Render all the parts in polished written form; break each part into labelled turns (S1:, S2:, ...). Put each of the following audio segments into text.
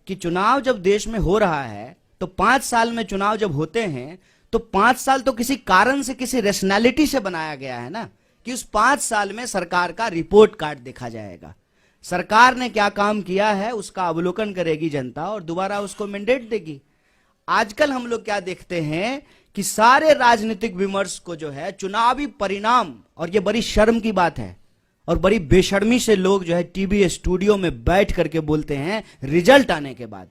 S1: कि चुनाव जब देश में हो रहा है तो 5 साल में चुनाव जब होते हैं तो 5 साल तो किसी कारण से, किसी रैशनैलिटी से बनाया गया है ना, कि उस 5 साल में सरकार का रिपोर्ट कार्ड देखा जाएगा। सरकार ने क्या काम किया है उसका अवलोकन करेगी जनता और दोबारा उसको मैंडेट देगी। आजकल हम लोग क्या देखते हैं कि सारे राजनीतिक विमर्श को जो है चुनावी परिणाम, और ये बड़ी शर्म की बात है और बड़ी बेशर्मी से लोग जो है टीवी स्टूडियो में बैठ करके बोलते हैं रिजल्ट आने के बाद।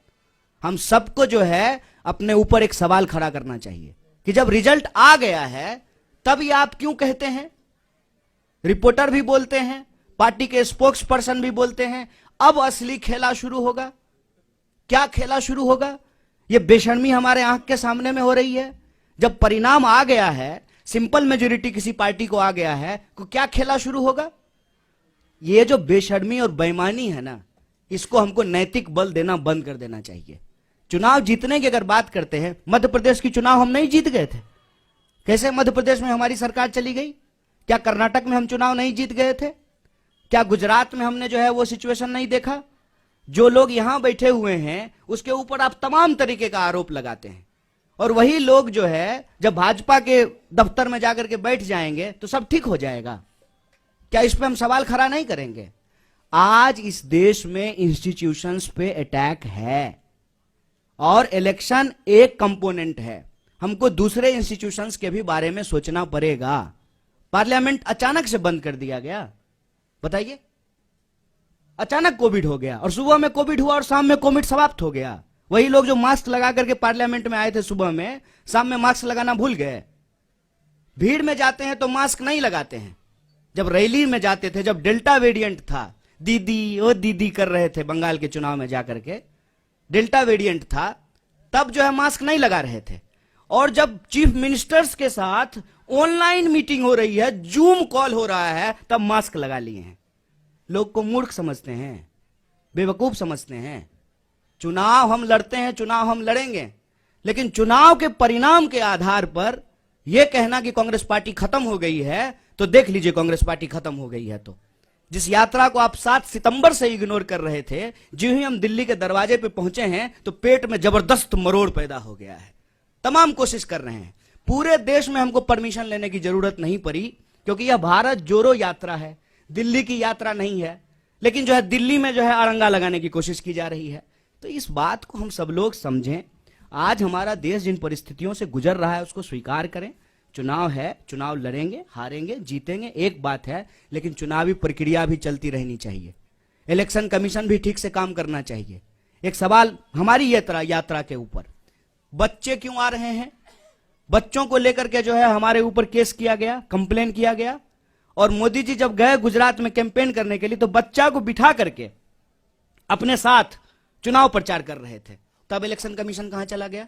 S1: हम सबको जो है अपने ऊपर एक सवाल खड़ा करना चाहिए कि जब रिजल्ट आ गया है तब ये आप क्यों कहते हैं? रिपोर्टर भी बोलते हैं, पार्टी के स्पोक्स पर्सन भी बोलते हैं, अब असली खेला शुरू होगा। क्या खेला शुरू होगा? ये बेशर्मी हमारे आंख के सामने में हो रही है। जब परिणाम आ गया है, सिंपल मेजोरिटी किसी पार्टी को आ गया है, तो क्या खेला शुरू होगा? ये जो बेशर्मी और बेईमानी है ना, इसको हमको नैतिक बल देना बंद कर देना चाहिए। चुनाव जीतने की अगर बात करते हैं, मध्य प्रदेश की चुनाव हम नहीं जीत गए थे। कैसे मध्य प्रदेश में हमारी सरकार चली गई? क्या कर्नाटक में हम चुनाव नहीं जीत गए थे? क्या गुजरात में हमने जो है वो सिचुएशन नहीं देखा? जो लोग यहां बैठे हुए हैं उसके ऊपर आप तमाम तरीके का आरोप लगाते हैं, और वही लोग जो है जब भाजपा के दफ्तर में जाकर के बैठ जाएंगे तो सब ठीक हो जाएगा। क्या इस पे हम सवाल खड़ा नहीं करेंगे? आज इस देश में इंस्टीट्यूशंस पे अटैक है और इलेक्शन एक कंपोनेंट है। हमको दूसरे इंस्टीट्यूशंस के भी बारे में सोचना पड़ेगा। पार्लियामेंट अचानक से बंद कर दिया गया, बताइए। अचानक कोविड हो गया और सुबह में कोविड हुआ और शाम में कोविड समाप्त हो गया। वही लोग जो मास्क लगा करके पार्लियामेंट में आए थे सुबह में, शाम में मास्क लगाना भूल गए। भीड़ में जाते हैं तो मास्क नहीं लगाते हैं। जब रैली में जाते थे, जब डेल्टा वेरिएंट था, दीदी ओ दीदी कर रहे थे बंगाल के चुनाव में जाकर के, डेल्टा वेरिएंट था, तब जो है मास्क नहीं लगा रहे थे। और जब चीफ मिनिस्टर्स के साथ ऑनलाइन मीटिंग हो रही है, जूम कॉल हो रहा है, तब मास्क लगा लिए हैं। लोग को मूर्ख समझते हैं, बेवकूफ समझते हैं। चुनाव हम लड़ते हैं, चुनाव हम लड़ेंगे, लेकिन चुनाव के परिणाम के आधार पर यह कहना कि कांग्रेस पार्टी खत्म हो गई है, तो देख लीजिए कांग्रेस पार्टी खत्म हो गई है। तो जिस यात्रा को आप 7 सितंबर से इग्नोर कर रहे थे, जो ही हम दिल्ली के दरवाजे पे पहुंचे हैं तो पेट में जबरदस्त मरोड़ पैदा हो गया है। तमाम कोशिश कर रहे हैं। पूरे देश में हमको परमिशन लेने की जरूरत नहीं पड़ी, क्योंकि यह भारत जोड़ो यात्रा है, दिल्ली की यात्रा नहीं है। लेकिन जो है दिल्ली में जो है अड़ंगा लगाने की कोशिश की जा रही है। तो इस बात को हम सब लोग समझें। आज हमारा देश जिन परिस्थितियों से गुजर रहा है उसको स्वीकार करें। चुनाव है, चुनाव लड़ेंगे, हारेंगे, जीतेंगे, एक बात है, लेकिन चुनावी प्रक्रिया भी चलती रहनी चाहिए। इलेक्शन कमीशन भी ठीक से काम करना चाहिए। एक सवाल हमारी यात्रा के ऊपर, बच्चे क्यों आ रहे हैं? बच्चों को लेकर के जो है हमारे ऊपर केस किया गया, कंप्लेन किया गया। और मोदी जी जब गए गुजरात में कैंपेन करने के लिए तो बच्चा को बिठा करके अपने साथ चुनाव प्रचार कर रहे थे, तब इलेक्शन कमीशन कहां चला गया?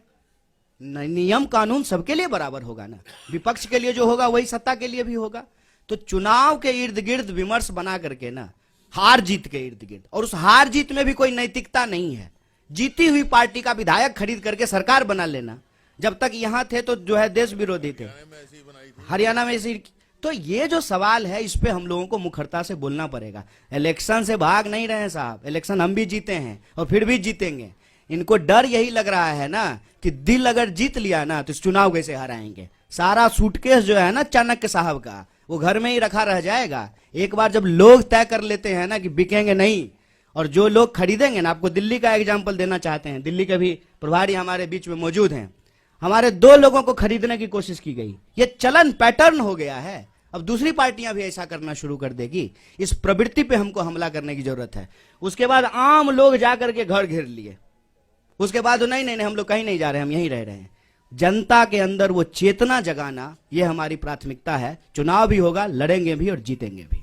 S1: नियम कानून सबके लिए बराबर होगा ना। विपक्ष के लिए जो होगा वही सत्ता के लिए भी होगा। तो चुनाव के इर्द गिर्द विमर्श बना करके ना, हार जीत के इर्द गिर्द, और उस हार जीत में भी कोई नैतिकता नहीं है। जीती हुई पार्टी का विधायक खरीद करके सरकार बना लेना। जब तक यहां थे तो जो है देश विरोधी थे, हरियाणा में ऐसी। तो ये जो सवाल है इस पे हम लोगों को मुखरता से बोलना पड़ेगा। इलेक्शन से भाग नहीं रहे साहब, इलेक्शन हम भी जीते हैं और फिर भी जीतेंगे। इनको डर यही लग रहा है ना कि दिल अगर जीत लिया ना तो इस चुनाव कैसे हराएंगे। सारा सूटकेस जो है ना चाणक्य साहब का, वो घर में ही रखा रह जाएगा। एक बार जब लोग तय कर लेते हैं ना कि बिकेंगे नहीं, और जो लोग खरीदेंगे ना, आपको दिल्ली का एग्जाम्पल देना चाहते हैं। दिल्ली के भी प्रभारी हमारे बीच में मौजूद हैं। हमारे 2 लोगों को खरीदने की कोशिश की गई। ये चलन पैटर्न हो गया है। अब दूसरी पार्टियां भी ऐसा करना शुरू कर देगी। इस प्रवृत्ति पे हमको हमला करने की जरूरत है। उसके बाद आम लोग जाकर के घर घेर लिए। उसके बाद नहीं नहीं नहीं हम लोग कहीं नहीं जा रहे, हम यहीं रह रहे हैं। जनता के अंदर वो चेतना जगाना, ये हमारी प्राथमिकता है। चुनाव भी होगा, लड़ेंगे भी और जीतेंगे भी।